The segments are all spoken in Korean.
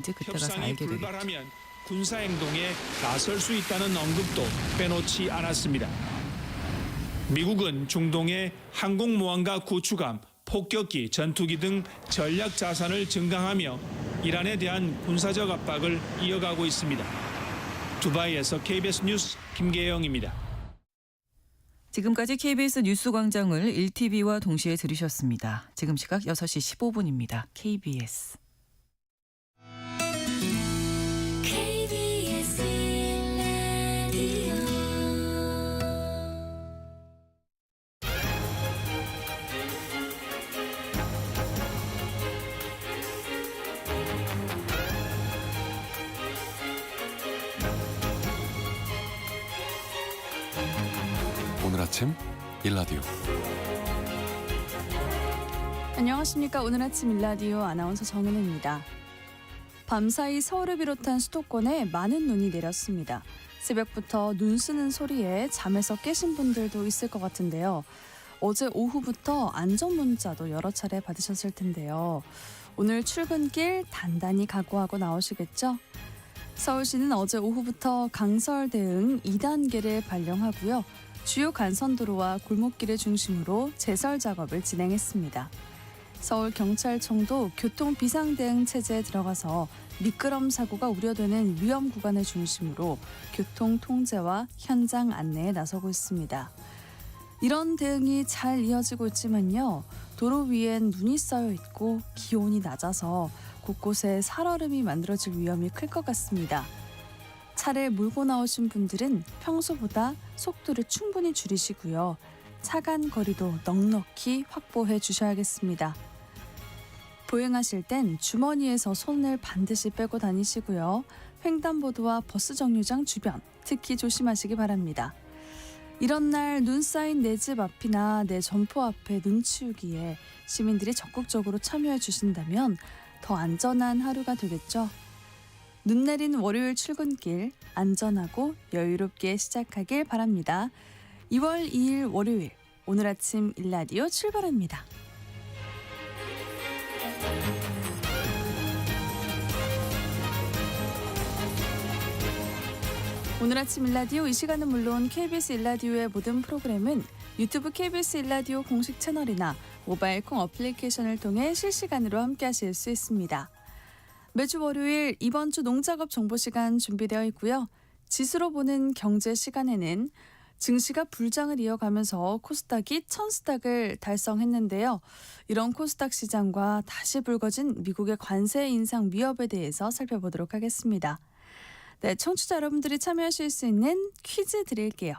이제 그때 가서 협상이 알게 되겠죠. 불발하면 군사행동에 나설 수 있다는 언급도 빼놓지 않았습니다. 미국은 중동의 항공모함과 구축함, 폭격기, 전투기 등 전략 자산을 증강하며 이란에 대한 군사적 압박을 이어가고 있습니다. 두바이에서 KBS 뉴스 김계영입니다. 지금까지 KBS 뉴스광장을 1TV와 동시에 들으셨습니다. 지금 시각 6시 15분입니다. KBS. 오늘 아침 일라디오. 안녕하십니까. 오늘 아침 일라디오 아나운서 정은혜입니다. 밤사이 서울을 비롯한 수도권에 많은 눈이 내렸습니다. 새벽부터 눈 쓰는 소리에 잠에서 깨신 분들도 있을 것 같은데요. 어제 오후부터 안전 문자도 여러 차례 받으셨을 텐데요. 오늘 출근길 단단히 각오하고 나오시겠죠? 서울시는 어제 오후부터 강설 대응 2단계를 발령하고요. 주요 간선도로와 골목길을 중심으로 제설 작업을 진행했습니다. 서울경찰청도 교통 비상대응 체제에 들어가서 미끄럼 사고가 우려되는 위험 구간을 중심으로 교통 통제와 현장 안내에 나서고 있습니다. 이런 대응이 잘 이어지고 있지만요. 도로 위엔 눈이 쌓여 있고 기온이 낮아서 곳곳에 살얼음이 만들어질 위험이 클 것 같습니다. 차를 몰고 나오신 분들은 평소보다 속도를 충분히 줄이시고요. 차간 거리도 넉넉히 확보해 주셔야겠습니다. 보행하실 땐 주머니에서 손을 반드시 빼고 다니시고요. 횡단보도와 버스 정류장 주변 특히 조심하시기 바랍니다. 이런 날 눈 쌓인 내 집 앞이나 내 점포 앞에 눈 치우기에 시민들이 적극적으로 참여해 주신다면 더 안전한 하루가 되겠죠. 눈 내린 월요일 출근길 안전하고 여유롭게 시작하길 바랍니다. 2월 2일 월요일 오늘 아침 일라디오 출발합니다. 오늘 아침 일라디오 이 시간은 물론 KBS 일라디오의 모든 프로그램은 유튜브 KBS 일라디오 공식 채널이나 모바일 콩 어플리케이션을 통해 실시간으로 함께하실 수 있습니다. 매주 월요일 이번 주 농작업 정보 시간 준비되어 있고요. 지수로 보는 경제 시간에는 증시가 불장을 이어가면서 코스닥이 1000스닥을 달성했는데요. 이런 코스닥 시장과 다시 불거진 미국의 관세 인상 위협에 대해서 살펴보도록 하겠습니다. 네, 청취자 여러분들이 참여하실 수 있는 퀴즈 드릴게요.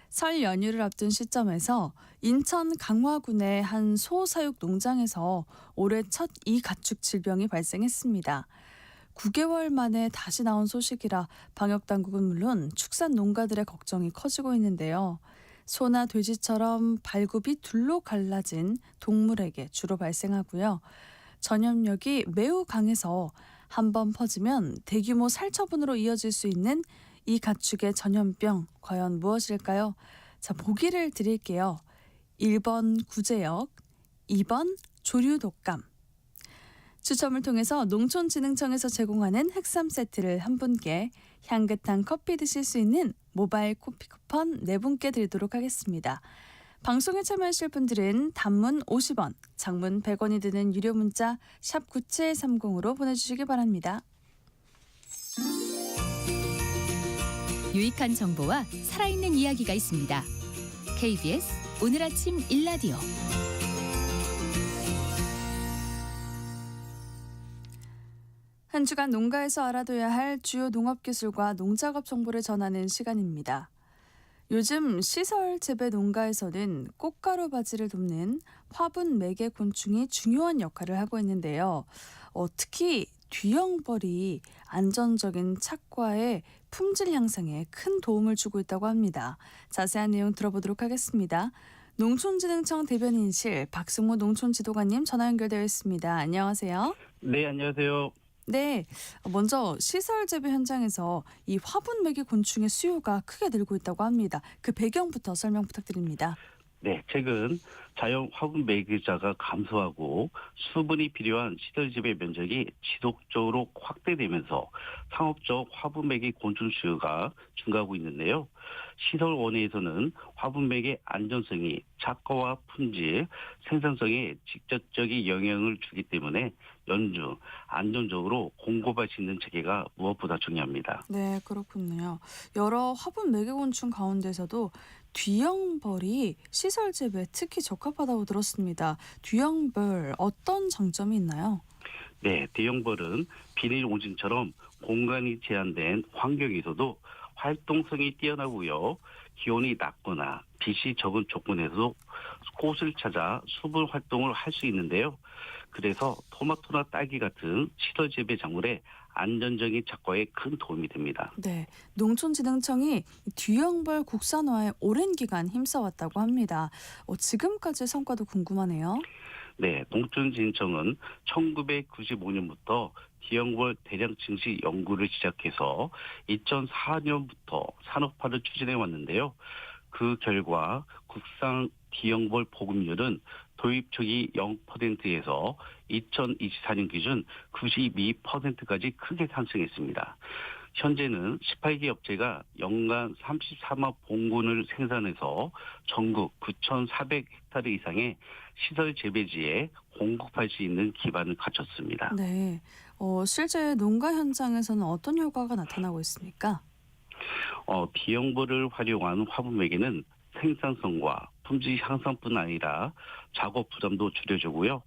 설 연휴를 앞둔 시점에서 인천 강화군의 한 소사육 농장에서 올해 첫 이가축 질병이 발생했습니다. 9개월 만에 다시 나온 소식이라 방역당국은 물론 축산 농가들의 걱정이 커지고 있는데요. 소나 돼지처럼 발굽이 둘로 갈라진 동물에게 주로 발생하고요. 전염력이 매우 강해서 한번 퍼지면 대규모 살처분으로 이어질 수 있는 이 가축의 전염병 과연 무엇일까요? 자, 보기를 드릴게요. 1번 구제역, 2번 조류독감. 추첨을 통해서 농촌진흥청에서 제공하는 흑삼 세트를 한 분께, 향긋한 커피 드실 수 있는 모바일 커피 쿠폰 4분께 드리도록 하겠습니다. 방송에 참여하실 분들은 단문 50원, 장문 100원이 드는 유료 문자 샵 9730으로 보내주시기 바랍니다. 유익한 정보와 살아있는 이야기가 있습니다. KBS 오늘 아침 일라디오. 한 주간 농가에서 알아둬야 할 주요 농업 기술과 농작업 정보를 전하는 시간입니다. 요즘 시설 재배 농가에서는 꽃가루 바지를 돕는 화분 매개 곤충이 중요한 역할을 하고 있는데요. 특히 뒤형벌이 안전적인 착과의 품질 향상에 큰 도움을 주고 있다고 합니다. 자세한 내용 들어보도록 하겠습니다. 농촌진흥청 대변인실 박승모 농촌지도관님 전화 연결되어 있습니다. 안녕하세요. 네, 안녕하세요. 네, 먼저 시설 재배 현장에서 이 화분 매개 곤충의 수요가 크게 늘고 있다고 합니다. 그 배경부터 설명 부탁드립니다. 네, 최근 자연 화분 매개자가 감소하고 수분이 필요한 시설지배 면적이 지속적으로 확대되면서 상업적 화분 매개 곤충 수요가 증가하고 있는데요. 시설원에서는 화분 매개 안전성이 작가와 품질, 생산성에 직접적인 영향을 주기 때문에 연중 안정적으로 공급할 수 있는 체계가 무엇보다 중요합니다. 네, 그렇군요. 여러 화분 매개곤충 가운데서도 뒤형벌이 시설 재배에 특히 적합하다고 들었습니다. 뒤형벌 어떤 장점이 있나요? 네, 대형벌은 비닐 오징처럼 공간이 제한된 환경에서도 활동성이 뛰어나고요. 기온이 낮거나 빛이 적은 조건에서도 꽃을 찾아 수분 활동을 할 수 있는데요. 그래서 토마토나 딸기 같은 시설 재배 작물에 안전적인 작과에 큰 도움이 됩니다. 네, 농촌진흥청이 뒤형벌 국산화에 오랜 기간 힘써왔다고 합니다. 지금까지 성과도 궁금하네요. 네, 농촌진흥청은 1995년부터 기형벌 대량 증시 연구를 시작해서 2004년부터 산업화를 추진해 왔는데요. 그 결과 국산 기형벌 보급률은 도입 초기 0%에서 2024년 기준 92%까지 크게 상승했습니다. 현재는 18개 업체가 연간 34만 봉군을 생산해서 전국 9,400헥타르 이상의 시설 재배지에 공급할 수 있는 기반을 갖췄습니다. 네, 실제 농가 현장에서는 어떤 효과가 나타나고 있습니까? 비형벌을 활용한 화분 매개는 생산성과 품질 향상뿐 아니라 작업 부담도 줄여주고요.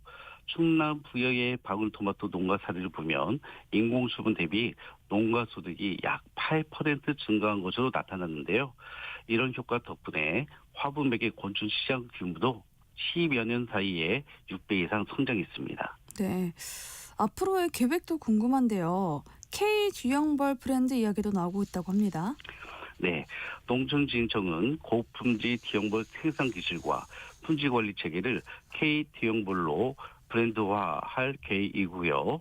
충남 부여의 방울토마토 농가 사례를 보면 인공수분 대비 농가 소득이 약 8% 증가한 것으로 나타났는데요. 이런 효과 덕분에 화분 매개 곤충 시장 규모도 10여 년 사이에 6배 이상 성장했습니다. 네, 앞으로의 계획도 궁금한데요. K 뒤형벌 브랜드 이야기도 나오고 있다고 합니다. 네, 농촌진흥청은 고품질 뒤형벌 생산 기술과 품질 관리 체계를 K 뒤형벌로 브랜드화할 계획이고요.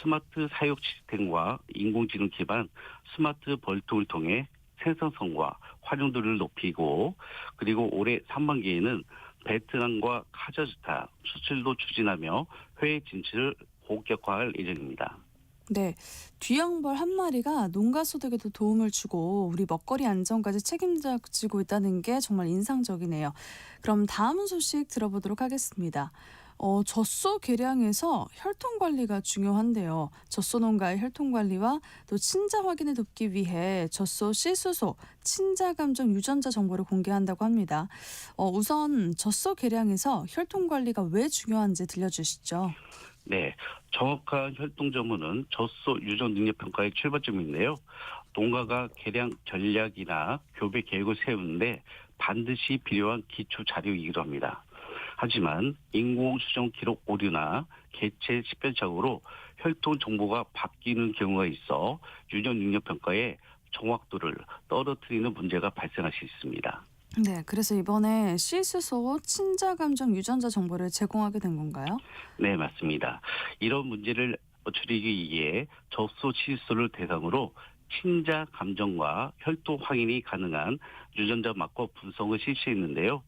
스마트 사육 시스템과 인공지능 기반 스마트 벌통을 통해 생산성과 활용도를 높이고 그리고 올해 상반기에는 베트남과 카자흐스탄 수출도 추진하며 해외 진출을 본격화할 예정입니다. 네, 뒤형벌 한 마리가 농가 소득에도 도움을 주고 우리 먹거리 안정까지 책임지고 있다는 게 정말 인상적이네요. 그럼 다음 소식 들어보도록 하겠습니다. 젖소 개량에서 혈통 관리가 중요한데요. 젖소 농가의 혈통 관리와 또 친자 확인을 돕기 위해 젖소 씨수소, 친자 감정 유전자 정보를 공개한다고 합니다. 우선 젖소 개량에서 혈통 관리가 왜 중요한지 들려주시죠. 네, 정확한 혈통 전문은 젖소 유전 능력 평가의 출발점인데요. 농가가 개량 전략이나 교배 계획을 세우는데 반드시 필요한 기초 자료이기도 합니다. 하지만 인공 수정 기록 오류나 개체 식별착오로 혈통 정보가 바뀌는 경우가 있어 유전 능력 평가의 정확도를 떨어뜨리는 문제가 발생할 수 있습니다. 네, 그래서 이번에 씨수소 친자 감정 유전자 정보를 제공하게 된 건가요? 네, 맞습니다. 이런 문제를 줄이기 위해 젖소 치수를 대상으로 친자 감정과 혈통 확인이 가능한 유전자 마커 분석을 실시했는데요.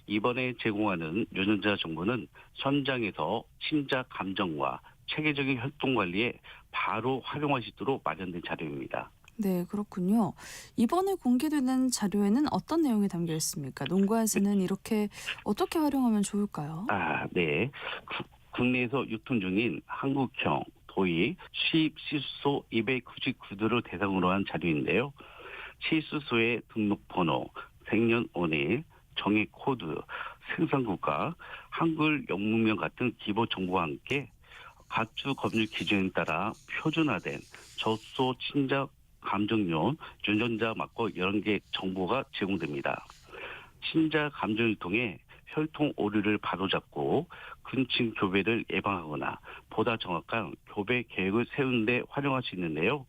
이번에 제공하는 유전자 정보는 현장에서 친자 감정과 체계적인 혈통 관리에 바로 활용할 수 있도록 마련된 자료입니다. 네, 그렇군요. 이번에 공개되는 자료에는 어떤 내용이 담겨 있습니까? 농가에서는 이렇게 어떻게 활용하면 좋을까요? 네. 국내에서 유통 중인 한국형 도입 수입 시수소 299도를 대상으로 한 자료인데요. 시수소의 등록번호, 생년월일, 정액 코드, 생산국가, 한글 영문명 같은 기본 정보와 함께 가축 검출 기준에 따라 표준화된 젖소 친자 감정용 유전자 마커 11개 정보가 제공됩니다. 친자 감정을 통해 혈통 오류를 바로잡고 근친 교배를 예방하거나 보다 정확한 교배 계획을 세우는 데 활용할 수 있는데요.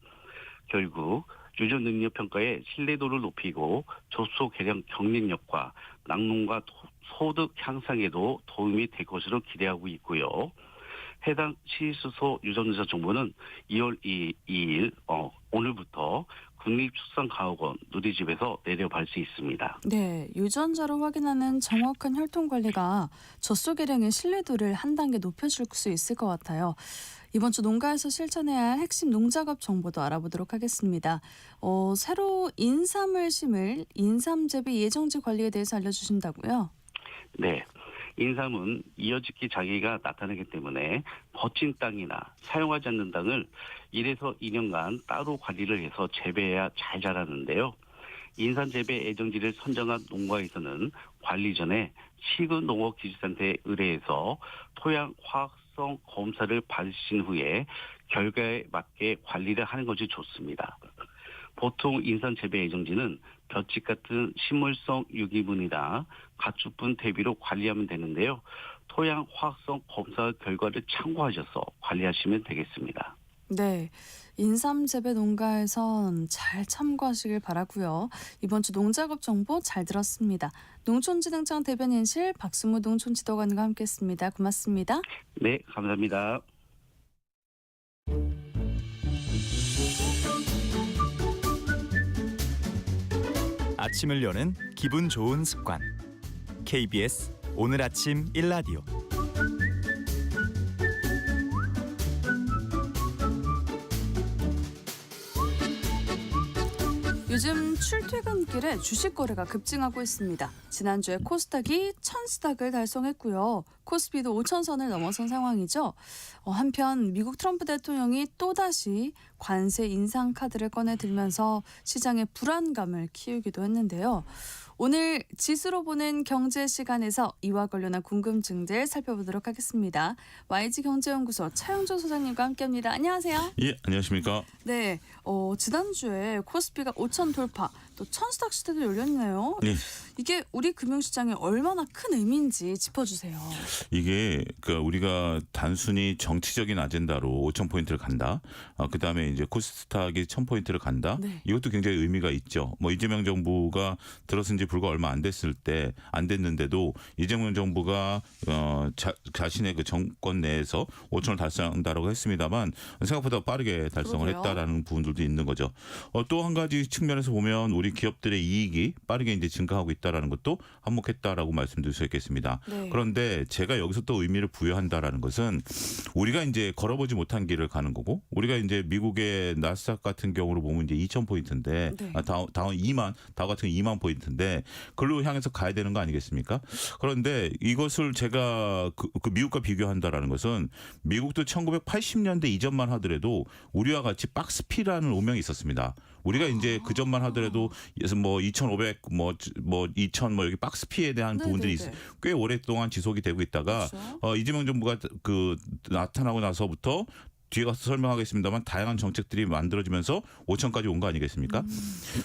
결국 유전 능력 평가의 신뢰도를 높이고 젖소 개량 경쟁력과 낙농가 소득 향상에도 도움이 될 것으로 기대하고 있고요. 해당 시수소 유전자 정보는 2월 2일 오늘부터 국립축산과학원 누리집에서 내려볼 수 있습니다. 네, 유전자로 확인하는 정확한 혈통 관리가 젖소계량의 신뢰도를 한 단계 높여줄 수 있을 것 같아요. 이번 주 농가에서 실천해야 할 핵심 농작업 정보도 알아보도록 하겠습니다. 새로 인삼을 심을 인삼 재배 예정지 관리에 대해서 알려주신다고요? 네. 인삼은 이어짓기 장애가 나타나기 때문에 거친 땅이나 사용하지 않는 땅을 1에서 2년간 따로 관리를 해서 재배해야 잘 자라는데요. 인삼 재배 예정지를 선정한 농가에서는 관리 전에 시군농업기술센터에 의뢰해서 토양 화학성 검사를 받으신 후에 결과에 맞게 관리를 하는 것이 좋습니다. 보통 인삼 재배 예정지는 볏짚 같은 식물성 유기물이나 가축분 대비로 관리하면 되는데요. 토양 화학성 검사 결과를 참고하셔서 관리하시면 되겠습니다. 네, 인삼 재배 농가에선 잘 참고하시길 바라고요. 이번 주 농작업 정보 잘 들었습니다. 농촌진흥청 대변인실 박수무 농촌지도관과 함께했습니다. 고맙습니다. 네, 감사합니다. 아침을 여는 기분 좋은 습관. KBS 오늘 아침 일라디오. 요즘 출퇴근길에 주식 거래가 급증하고 있습니다. 지난주에 코스닥이 1000스닥을 달성했고요. 코스피도 5000선을 넘어선 상황이죠. 한편 미국 트럼프 대통령이 또다시 관세 인상 카드를 꺼내들면서 시장의 불안감을 키우기도 했는데요. 오늘 지수로 보는 경제 시간에서 이와 관련한 궁금증들 살펴보도록 하겠습니다. YG경제연구소 차영조 소장님과 함께합니다. 안녕하세요. 예, 안녕하십니까. 네, 지난주에 코스피가 5천 돌파, 또 1000스닥 시대도 열렸네요. 예. 이게 우리 금융시장에 얼마나 큰 의미인지 짚어주세요. 이게 우리가 단순히 정치적인 아젠다로 5,000포인트를 간다. 그다음에 이제 코스닥이 1,000포인트를 간다. 네. 이것도 굉장히 의미가 있죠. 이재명 정부가 들어선 지 불과 얼마 안 됐는데도 이재명 정부가 자신의 그 정권 내에서 5,000을 달성한다라고 했습니다만 생각보다 빠르게 달성을 그러게요. 했다라는 부분들도 있는 거죠. 또 한 가지 측면에서 보면 우리 기업들의 이익이 빠르게 이제 증가하고 있다라는 것도 한몫했다라고 말씀드릴 수 있겠습니다. 네. 그런데 제가 여기서 또 의미를 부여한다라는 것은 우리가 이제 걸어보지 못한 길을 가는 거고, 우리가 이제 미국의 나스닥 같은 경우로 보면 이제 2,000포인트인데 네. 다우 같은 2만 포인트인데 그걸로 향해서 가야 되는 거 아니겠습니까? 그런데 이것을 제가 그 미국과 비교한다라는 것은 미국도 1980년대 이전만 하더라도 우리와 같이 박스피라는 오명이 있었습니다. 우리가 이제 그 전만 하더라도 2,500 2,000 여기 박스피에 대한 부분들이 꽤 오랫동안 지속이 되고 있다가 그렇죠. 이재명 정부가 나타나고 나서부터 뒤에 가서 설명하겠습니다만 다양한 정책들이 만들어지면서 5,000까지 온 거 아니겠습니까?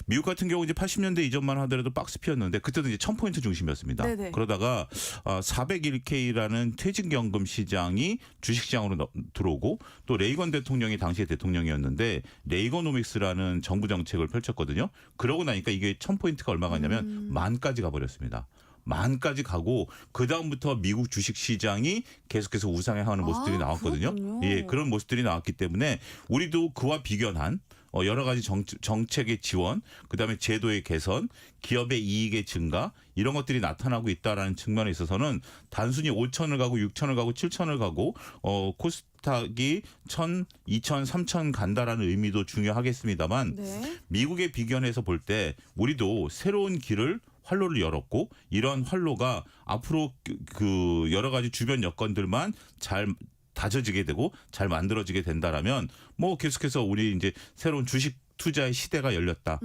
미국 같은 경우 이제 80년대 이전만 하더라도 박스피였는데 그때도 이제 1,000포인트 중심이었습니다. 네네. 그러다가 401K라는 퇴직연금 시장이 주식시장으로 들어오고 또 레이건 대통령이 당시에 대통령이었는데 레이거노믹스라는 정부 정책을 펼쳤거든요. 그러고 나니까 이게 1,000포인트가 얼마가 냐면 10,000까지 가버렸습니다. 10,000까지 가고 그 다음부터 미국 주식시장이 계속해서 우상향하는 모습들이 나왔거든요. 그렇군요. 예, 그런 모습들이 나왔기 때문에 우리도 그와 비견한 여러 가지 정책의 지원, 그다음에 제도의 개선, 기업의 이익의 증가 이런 것들이 나타나고 있다라는 측면에 있어서는 단순히 5,000을 가고 6,000을 가고 7,000을 가고 코스닥이 1,000, 2,000, 3,000 간다라는 의미도 중요하겠습니다만 네. 미국의 비견에서 볼 때 우리도 새로운 길을 활로를 열었고 이러한 활로가 앞으로 그 여러 가지 주변 여건들만 잘 다져지게 되고 잘 만들어지게 된다라면 계속해서 우리 이제 새로운 주식 투자의 시대가 열렸다.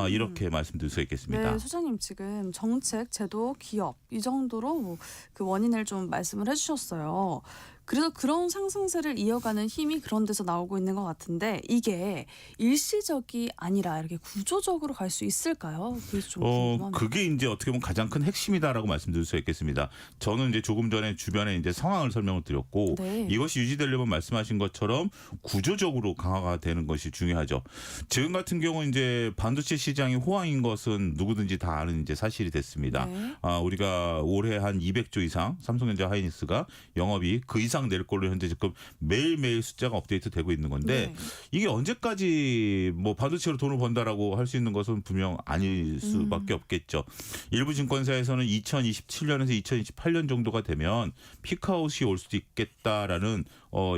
이렇게 말씀드릴 수 있겠습니다. 네, 소장님 지금 정책, 제도, 기업 이 정도로 그 원인을 좀 말씀을 해주셨어요. 그래서 그런 상승세를 이어가는 힘이 그런 데서 나오고 있는 것 같은데 이게 일시적이 아니라 이렇게 구조적으로 갈 수 있을까요? 그게 좀 궁금합니다. 그게 이제 어떻게 보면 가장 큰 핵심이다라고 말씀드릴 수 있겠습니다. 저는 이제 조금 전에 주변에 이제 상황을 설명을 드렸고 네. 이것이 유지되려면 말씀하신 것처럼 구조적으로 강화가 되는 것이 중요하죠. 지금 같은 경우 이제 반도체 시장이 호황인 것은 누구든지 다 아는 이제 사실이 됐습니다. 네. 우리가 올해 한 200조 이상 삼성전자 하이닉스가 영업이 그 이상 이상 낼 걸로 현재 지금 매일매일 숫자가 업데이트되고 있는 건데 네. 이게 언제까지 뭐 반도체로 돈을 번다라고 할 수 있는 것은 분명 아닐 수밖에 없겠죠. 일부 증권사에서는 2027년에서 2028년 정도가 되면 피크아웃이 올 수도 있겠다라는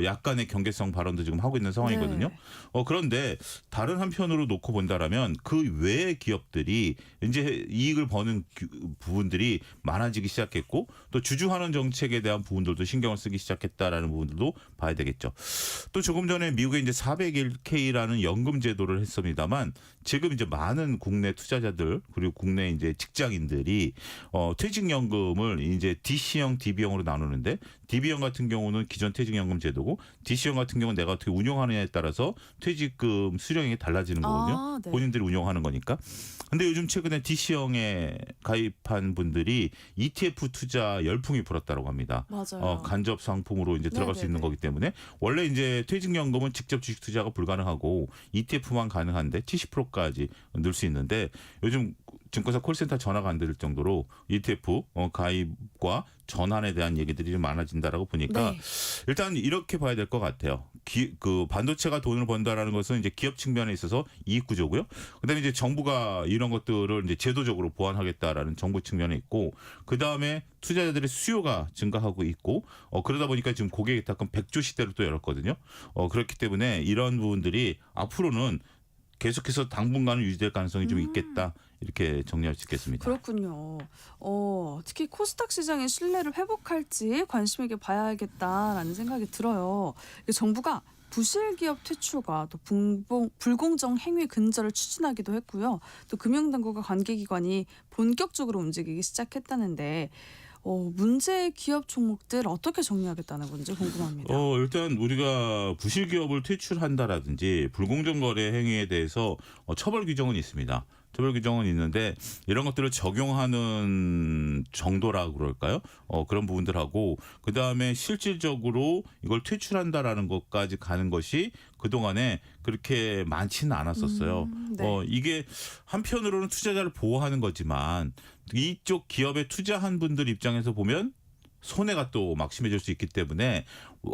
약간의 경계성 발언도 지금 하고 있는 상황이거든요. 네. 그런데 다른 한편으로 놓고 본다라면 그 외의 기업들이 이제 이익을 버는 부분들이 많아지기 시작했고 또 주주환원 정책에 대한 부분들도 신경을 쓰기 시작했다라는 부분들도 봐야 되겠죠. 또 조금 전에 미국에 이제 401k라는 연금 제도를 했습니다만 지금 이제 많은 국내 투자자들 그리고 국내 이제 직장인들이 퇴직연금을 이제 DC형, DB형으로 나누는데 DB형 같은 경우는 기존 퇴직연금 제도고 DC형 같은 경우는 내가 어떻게 운용하느냐에 따라서 퇴직금 수령이 달라지는 거거든요. 아, 네. 본인들이 운용하는 거니까. 근데 요즘 최근에 DC형에 가입한 분들이 ETF 투자 열풍이 불었다고 합니다. 맞아요. 간접 상품으로 이제 들어갈 수 있는 네네네. 거기 때문에 원래 이제 퇴직연금은 직접 주식 투자가 불가능하고 ETF만 가능한데 70%까지 늘 수 있는데 요즘 증권사 콜센터 전화가 안 될 정도로 ETF 가입과 전환에 대한 얘기들이 좀 많아진다라고 보니까 네. 일단 이렇게 봐야 될 것 같아요. 그 반도체가 돈을 번다라는 것은 이제 기업 측면에 있어서 이익 구조고요. 그다음에 이제 정부가 이런 것들을 이제 제도적으로 보완하겠다라는 정부 측면에 있고 그다음에 투자자들의 수요가 증가하고 있고 그러다 보니까 지금 고객 예탁금 100조 시대를 또 열었거든요. 그렇기 때문에 이런 부분들이 앞으로는 계속해서 당분간은 유지될 가능성이 좀 있겠다. 이렇게 정리할 수 있겠습니다. 그렇군요. 특히 코스닥 시장의 신뢰를 회복할지 관심 있게 봐야겠다라는 생각이 들어요. 정부가 부실기업 퇴출과 또 불공정 행위 근절을 추진하기도 했고요. 또 금융당국과 관계기관이 본격적으로 움직이기 시작했다는데 문제 기업 종목들 어떻게 정리하겠다는 건지 궁금합니다. 일단 우리가 부실기업을 퇴출한다라든지 불공정 거래 행위에 대해서 처벌 규정은 있습니다. 처벌 규정은 있는데 이런 것들을 적용하는 정도라 그럴까요? 그런 부분들하고 그다음에 실질적으로 이걸 퇴출한다라는 것까지 가는 것이 그동안에 그렇게 많지는 않았었어요. 네. 이게 한편으로는 투자자를 보호하는 거지만 이쪽 기업에 투자한 분들 입장에서 보면 손해가 또 막심해질 수 있기 때문에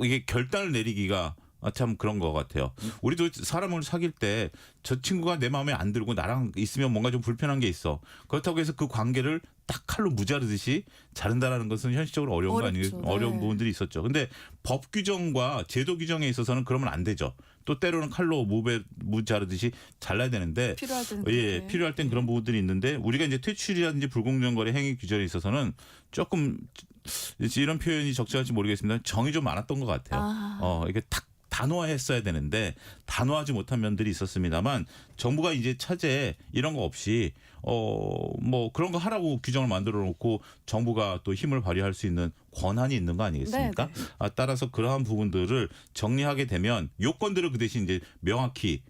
이게 결단을 내리기가 참 그런 것 같아요. 우리도 사람을 사귈 때 저 친구가 내 마음에 안 들고 나랑 있으면 뭔가 좀 불편한 게 있어. 그렇다고 해서 그 관계를 딱 칼로 무자르듯이 자른다라는 것은 현실적으로 어려운 거 아니에요? 어렵죠. 어려운 네. 부분들이 있었죠. 근데 법 규정과 제도 규정에 있어서는 그러면 안 되죠. 또 때로는 칼로 무자르듯이 잘라야 되는데 필요할 때는 그렇게. 필요할 땐 그런 부분들이 있는데 우리가 이제 퇴출이라든지 불공정거래 행위 규정에 있어서는 조금 이런 표현이 적절할지 모르겠습니다. 정이 좀 많았던 것 같아요. 이게 탁 단호화했어야 되는데 단호하지 못한 면들이 있었습니다만 정부가 이제 차제에 이런 거 없이 뭐 그런 거 하라고 규정을 만들어 놓고 정부가 또 힘을 발휘할 수 있는 권한이 있는 거 아니겠습니까? 네네. 따라서 그러한 부분들을 정리하게 되면 요건들을 그 대신 이제 명확히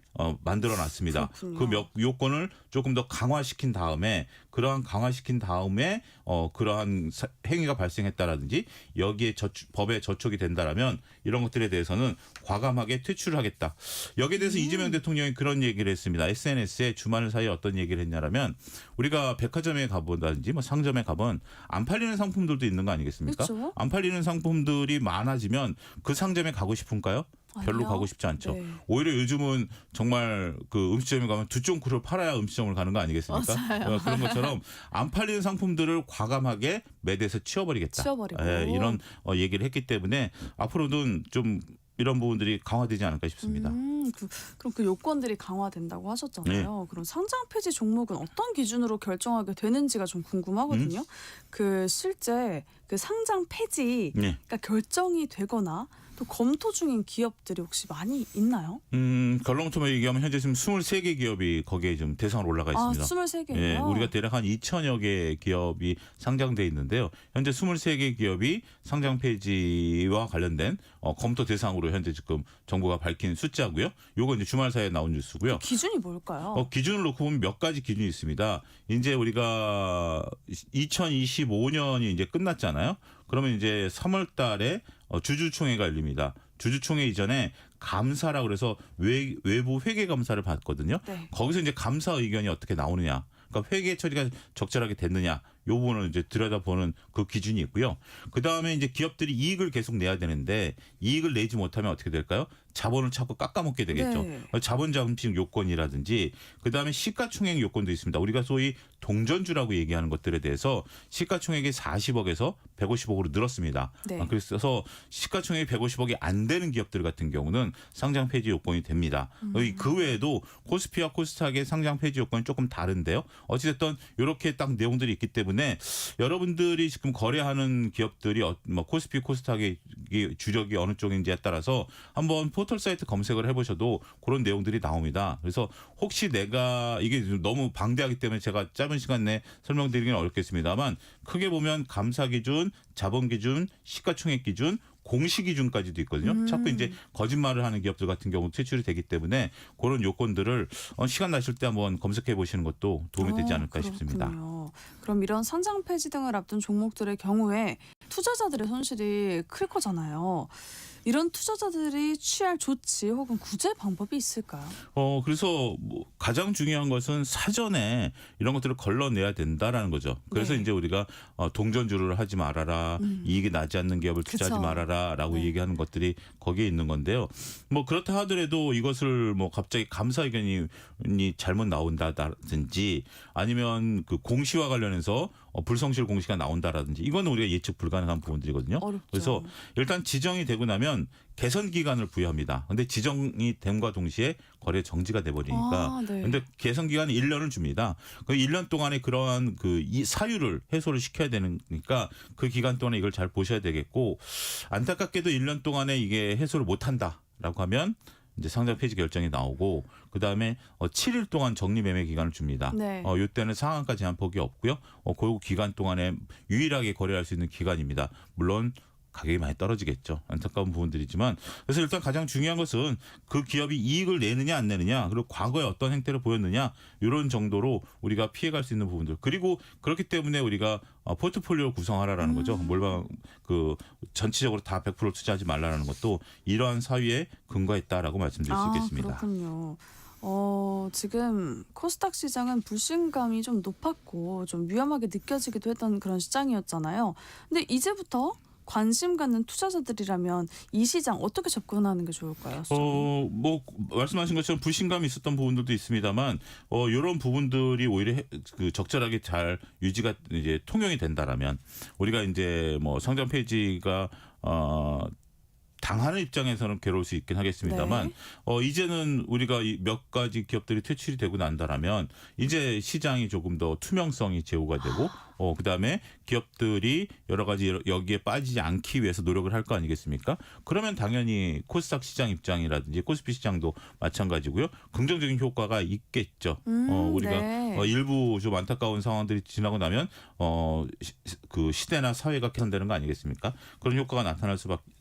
만들어 놨습니다. 그렇군요. 그 요건을 조금 더 강화시킨 다음에 그러한 그러한 행위가 발생했다라든지 여기에 법에 저촉이 된다라면 이런 것들에 대해서는 과감하게 퇴출을 하겠다. 여기에 대해서 이재명 대통령이 그런 얘기를 했습니다. SNS에 주말 사이에 어떤 얘기를 했냐라면 우리가 백화점에 가본다든지 뭐 상점에 가면 안 팔리는 상품들도 있는 거 아니겠습니까? 그렇죠. 안 팔리는 상품들이 많아지면 그 상점에 가고 싶은가요? 별로 아니요. 가고 싶지 않죠. 네. 오히려 요즘은 정말 그 음식점에 가면 두 쫑크를 팔아야 음식점을 가는 거 아니겠습니까? 맞아요. 그런 것처럼 안 팔리는 상품들을 과감하게 매대에서 치워버리겠다. 치워버리고. 이런 얘기를 했기 때문에 앞으로는 좀 이런 부분들이 강화되지 않을까 싶습니다. 그럼 그 요건들이 강화된다고 하셨잖아요. 그럼 상장 폐지 종목은 어떤 기준으로 결정하게 되는지가 좀 궁금하거든요. 그 실제 그 상장 폐지가 네. 결정이 되거나 또 검토 중인 기업들이 혹시 많이 있나요? 결론부터 얘기하면 현재 지금 23개 기업이 거기에 좀 대상으로 올라가 있습니다. 23개요? 예, 우리가 대략 한 2천여 개 기업이 상장돼 있는데요. 현재 23개 기업이 상장 폐지와 관련된 검토 대상으로 현재 지금 정부가 밝힌 숫자고요. 요거 이제 주말 사이에 나온 뉴스고요. 기준이 뭘까요? 기준을 놓고 보면 몇 가지 기준이 있습니다. 이제 우리가 2025년이 이제 끝났잖아요. 그러면 이제 3월 달에 주주총회가 열립니다. 주주총회 이전에 감사라고 그래서 외부 회계 감사를 받거든요. 네. 거기서 이제 감사 의견이 어떻게 나오느냐. 그러니까 회계 처리가 적절하게 됐느냐. 요 부분을 이제 들여다보는 그 기준이 있고요. 그 다음에 이제 기업들이 이익을 계속 내야 되는데 이익을 내지 못하면 어떻게 될까요? 자본을 자꾸 깎아먹게 되겠죠. 네. 자본 잠식 요건이라든지 그다음에 시가총액 요건도 있습니다. 우리가 소위 동전주라고 얘기하는 것들에 대해서 시가총액이 40억에서 150억으로 늘었습니다. 네. 그래서 시가총액이 150억이 안 되는 기업들 같은 경우는 상장 폐지 요건이 됩니다. 그 외에도 코스피와 코스닥의 상장 폐지 요건이 조금 다른데요. 어찌됐든 이렇게 딱 내용들이 있기 때문에 여러분들이 지금 거래하는 기업들이 뭐 코스피, 코스닥의 주력이 어느 쪽인지에 따라서 한번 포털 사이트 검색을 해보셔도 그런 내용들이 나옵니다. 그래서 혹시 내가 이게 너무 방대하기 때문에 제가 짧은 시간 내에 설명드리기는 어렵겠습니다만 크게 보면 감사 기준, 자본 기준, 시가총액 기준, 공시 기준까지도 있거든요. 자꾸 이제 거짓말을 하는 기업들 같은 경우 퇴출이 되기 때문에 그런 요건들을 시간 나실 때 한번 검색해 보시는 것도 도움이 되지 않을까 싶습니다. 그렇군요. 그럼 이런 상장 폐지 등을 앞둔 종목들의 경우에 투자자들의 손실이 클 거잖아요. 이런 투자자들이 취할 조치 혹은 구제 방법이 있을까요? 그래서 뭐 가장 중요한 것은 사전에 이런 것들을 걸러내야 된다라는 거죠. 그래서 네. 이제 우리가 동전주를 하지 말아라, 이익이 나지 않는 기업을 투자하지 그쵸. 말아라라고 네. 얘기하는 것들이 거기에 있는 건데요. 뭐 그렇다 하더라도 이것을 뭐 갑자기 감사 의견이 잘못 나온다든지 아니면 그 공시와 관련해서 불성실 공시가 나온다라든지 이건 우리가 예측 불가능한 부분들이거든요. 어렵죠. 그래서 일단 지정이 되고 나면 개선 기간을 부여합니다. 근데 지정이 됨과 동시에 거래 정지가 돼 버리니까. 네. 근데 개선 기간은 1년을 줍니다. 그 1년 동안에 그러한 이 사유를 해소를 시켜야 되니까 그 기간 동안에 이걸 잘 보셔야 되겠고 안타깝게도 1년 동안에 이게 해소를 못 한다라고 하면 이제 상장 폐지 결정이 나오고 그다음에 7일 동안 정리 매매 기간을 줍니다. 네. 이때는 상한가 제한 폭이 없고요. 그 기간 동안에 유일하게 거래할 수 있는 기간입니다. 물론 가격이 많이 떨어지겠죠. 안타까운 부분들이지만 그래서 일단 가장 중요한 것은 그 기업이 이익을 내느냐 안 내느냐 그리고 과거에 어떤 행태를 보였느냐 이런 정도로 우리가 피해갈 수 있는 부분들 그리고 그렇기 때문에 우리가 포트폴리오 구성하라라는 거죠. 전체적으로 다 100% 투자하지 말라라는 것도 이러한 사유에 근거했다라고 말씀드릴 수 있겠습니다. 그렇군요. 지금 코스닥 시장은 불신감이 좀 높았고 좀 위험하게 느껴지기도 했던 그런 시장이었잖아요. 근데 이제부터 관심 갖는 투자자들이라면 이 시장 어떻게 접근하는 게 좋을까요? 뭐 말씀하신 것처럼 불신감이 있었던 부분들도 있습니다만 이런 부분들이 오히려 적절하게 잘 유지가 이제 통용이 된다라면 우리가 이제 뭐 상장 폐지가 당하는 입장에서는 괴로울 수 있긴 하겠습니다만 이제는 우리가 몇 가지 기업들이 퇴출이 되고 난다라면 이제 시장이 조금 더 투명성이 제고가 되고 그다음에 기업들이 여러 가지 여기에 빠지지 않기 위해서 노력을 할 거 아니겠습니까? 그러면 당연히 코스닥 시장 입장이라든지 코스피 시장도 마찬가지고요. 긍정적인 효과가 있겠죠. 우리가 네. 일부 좀 안타까운 상황들이 지나고 나면 그 시대나 사회가 개선되는 거 아니겠습니까? 그런 효과가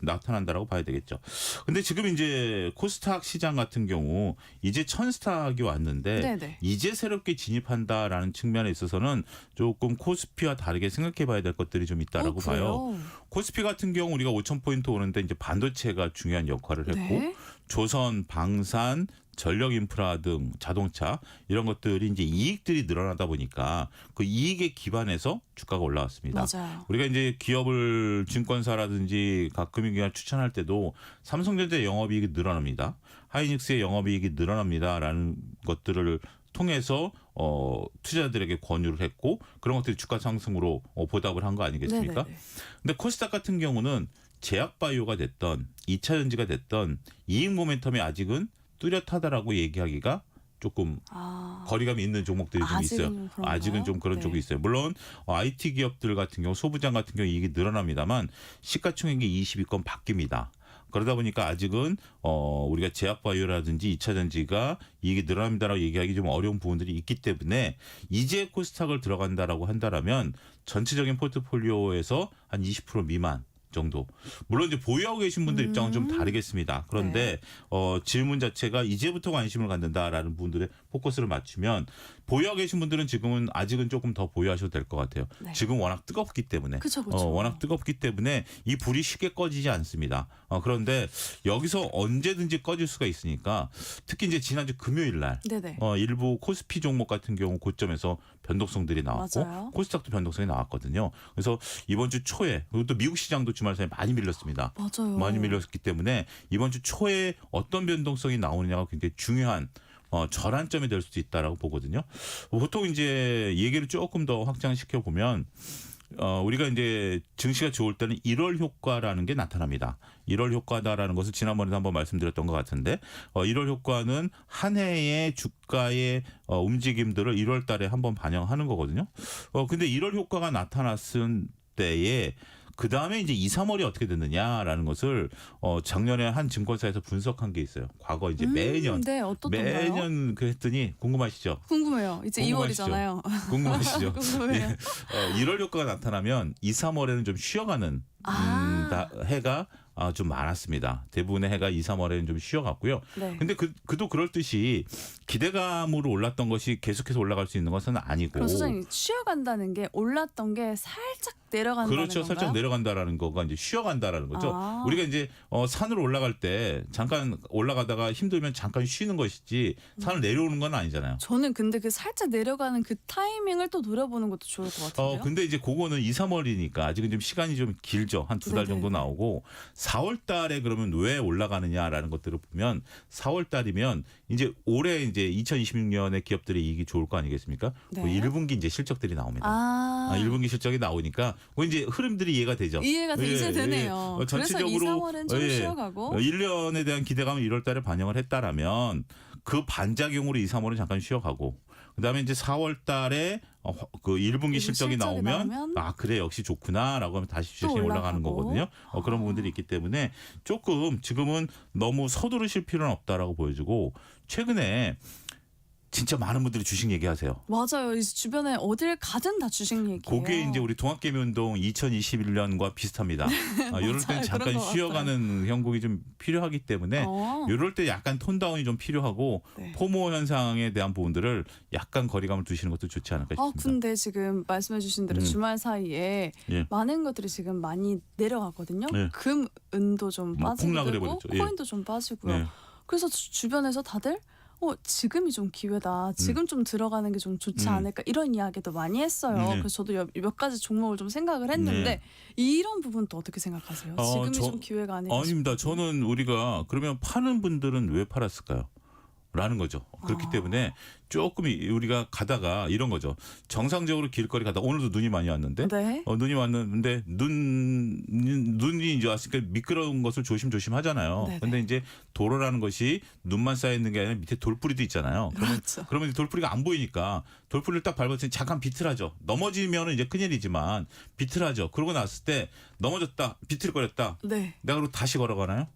나타난다라고 봐야 되겠죠. 근데 지금 이제 코스닥 시장 같은 경우 이제 1000스탁이 왔는데 네네. 이제 새롭게 진입한다라는 측면에 있어서는 조금 코스피와 다르게 생각해 봐야 될 것들이 좀 있다라고 봐요. 그래요? 코스피 같은 경우 우리가 5,000포인트 오는데 이제 반도체가 중요한 역할을 했고 네. 조선, 방산, 전력 인프라 등 자동차 이런 것들이 이제 이익들이 늘어나다 보니까 그 이익에 기반해서 주가가 올라왔습니다. 맞아요. 우리가 이제 기업을 증권사라든지 각 금융기관 추천할 때도 삼성전자 영업이익이 늘어납니다. 하이닉스의 영업이익이 늘어납니다라는 것들을 통해서 투자자들에게 권유를 했고 그런 것들이 주가 상승으로 보답을 한 거 아니겠습니까? 네네네. 근데 코스닥 같은 경우는 제약바이오가 됐던 2차전지가 됐던 이익 모멘텀이 아직은 뚜렷하다라고 얘기하기가 조금 거리감이 있는 종목들이 좀 있어요. 그런가요? 아직은 좀 그런 네. 쪽이 있어요. 물론 IT 기업들 같은 경우 소부장 같은 경우 이익이 늘어납니다만 시가총액이 20위권 바뀝니다. 그러다 보니까 아직은 우리가 제약바이오라든지 2차전지가 이익이 늘어납니다라고 얘기하기 좀 어려운 부분들이 있기 때문에 이제 코스닥을 들어간다라고 한다라면 전체적인 포트폴리오에서 한 20% 미만 정도. 물론 이제 보유하고 계신 분들 입장은 좀 다르겠습니다. 그런데 질문 자체가 이제부터 관심을 갖는다라는 분들의 포커스를 맞추면 보유하고 계신 분들은 지금은 아직은 조금 더 보유하셔도 될 것 같아요. 네. 지금 워낙 뜨겁기 때문에. 그쵸. 워낙 뜨겁기 때문에 이 불이 쉽게 꺼지지 않습니다. 그런데 여기서 언제든지 꺼질 수가 있으니까 특히 이제 지난주 금요일 날 네네. 일부 코스피 종목 같은 경우 고점에서 변동성들이 나왔고 맞아요. 코스닥도 변동성이 나왔거든요. 그래서 이번 주 초에 그리고 또 미국 시장도 주말 사이에 많이 밀렸습니다. 맞아요. 많이 밀렸기 때문에 이번 주 초에 어떤 변동성이 나오느냐가 굉장히 중요한 전환점이 될 수도 있다라고 보거든요. 보통 이제 얘기를 조금 더 확장시켜 보면 우리가 이제 증시가 좋을 때는 1월 효과라는 게 나타납니다. 1월 효과다라는 것을 지난번에도 한번 말씀드렸던 것 같은데 1월 효과는 한 해의 주가의 움직임들을 1월 달에 한번 반영하는 거거든요. 근데 1월 효과가 나타났을 때에 그 다음에 이제 2, 3월이 어떻게 됐느냐라는 것을 작년에 한 증권사에서 분석한 게 있어요. 과거 이제 매년 네, 어떻던가요? 매년 그 했더니 궁금하시죠? 궁금해요. 이제 궁금하시죠? 2월이잖아요. 궁금하시죠? 궁금해요. 1월 효과가 나타나면 2, 3월에는 좀 쉬어가는 해가 좀 많았습니다. 대부분의 해가 2, 3월에는 좀 쉬어갔고요. 네. 근데 그도 그럴 듯이 기대감으로 올랐던 것이 계속해서 올라갈 수 있는 것은 아니고. 그럼 소장님 쉬어간다는 게 올랐던 게 살짝 내려간다는 그렇죠. 건가요? 살짝 내려간다라는 거가 이제 쉬어간다라는 거죠. 우리가 이제 산으로 올라갈 때 잠깐 올라가다가 힘들면 잠깐 쉬는 것이지 산을 내려오는 건 아니잖아요. 저는 근데 그 살짝 내려가는 그 타이밍을 또 노려보는 것도 좋을 것 같은데요. 근데 이제 그거는 2, 3월이니까 아직은 좀 시간이 좀 길죠. 한 2달 정도 나오고 4월 달에 그러면 왜 올라가느냐라는 것들을 보면 4월 달이면 이제 올해 이제 2026년에 기업들의 이익이 좋을 거 아니겠습니까? 네. 그 1분기 이제 실적들이 나옵니다. 1분기 실적이 나오니까 그 이제 흐름들이 이해가 되죠. 이해가 이제 되네요. 전체적으로 그래서 2, 3월은 좀 쉬어가고 1년에 대한 기대감을 1월 달에 반영을 했다라면 그 반작용으로 2, 3월은 잠깐 쉬어가고 그다음에 이제 4월 달에 그 1분기 실적이 나오면 그래 역시 좋구나라고 하면 다시 주식이 올라가는 거거든요. 그런 부분들이 있기 때문에 조금 지금은 너무 서두르실 필요는 없다라고 보여지고 최근에 진짜 많은 분들이 주식 얘기하세요. 맞아요. 이제 주변에 어딜 가든 다 주식 얘기예요. 그게 이제 우리 동학개미운동 2021년과 비슷합니다. 이럴 땐 잠깐 쉬어가는 형국이 좀 필요하기 때문에 이럴 때 약간 톤다운이 좀 필요하고 네. 포모 현상에 대한 부분들을 약간 거리감을 두시는 것도 좋지 않을까 싶습니다. 근데 지금 말씀해 주신 대로 주말 사이에 예. 많은 것들이 지금 많이 내려갔거든요. 예. 금, 은도 좀 빠지고 폭락을 되고 해버렸죠. 예. 코인도 좀 빠지고요. 네. 그래서 주변에서 다들 지금이 좀 기회다. 지금 좀 들어가는 게 좀 좋지 않을까 이런 이야기도 많이 했어요. 네. 그래서 저도 몇 가지 종목을 좀 생각을 했는데 네. 이런 부분도 어떻게 생각하세요? 지금이 좀 기회가 아닐까 아닙니다. 싶은데. 저는 우리가 그러면 파는 분들은 왜 팔았을까요? 라는 거죠. 그렇기 때문에 조금 우리가 가다가 이런 거죠. 정상적으로 길거리 가다 오늘도 눈이 많이 왔는데 네. 눈이 왔는데 눈이 이제 왔으니까 미끄러운 것을 조심조심 하잖아요. 네네. 근데 이제 도로라는 것이 눈만 쌓여 있는 게 아니라 밑에 돌뿌리도 있잖아요. 그렇죠. 그러면 이제 돌뿌리가 안 보이니까 돌뿌리를 딱 밟았을 때 잠깐 비틀하죠. 넘어지면 이제 큰일이지만 비틀하죠. 그러고 났을 때 넘어졌다, 비틀거렸다. 네. 내가 그리고 다시 걸어가나요?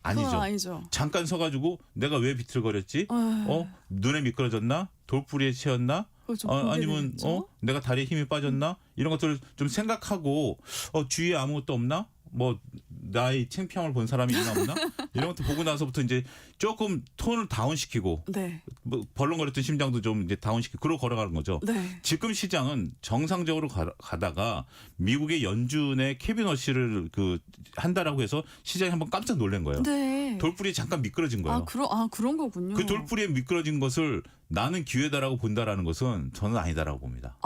아니죠. 그건 아니죠. 잠깐 서가지고 내가 왜 비틀거렸지? 눈에 미끄러졌나? 돌뿌리에 채였나? 그거 좀 보게 아니면 되겠죠? 내가 다리에 힘이 빠졌나? 이런 것들을 좀 생각하고 주위에 아무것도 없나? 뭐 나의 창피함을 본 사람이 있나 없나? 이런 것들 보고 나서부터 이제 조금 톤을 다운시키고 네. 뭐 벌렁거렸던 심장도 좀 이제 다운시키고 그러고 걸어가는 거죠. 네. 지금 시장은 정상적으로 가다가 미국의 연준의 케빈 워시를 한다라고 해서 시장이 한번 깜짝 놀란 거예요. 네. 돌뿌리에 잠깐 미끄러진 거예요. 그런 거군요. 그 돌뿌리에 미끄러진 것을 나는 기회다라고 본다라는 것은 저는 아니다라고 봅니다.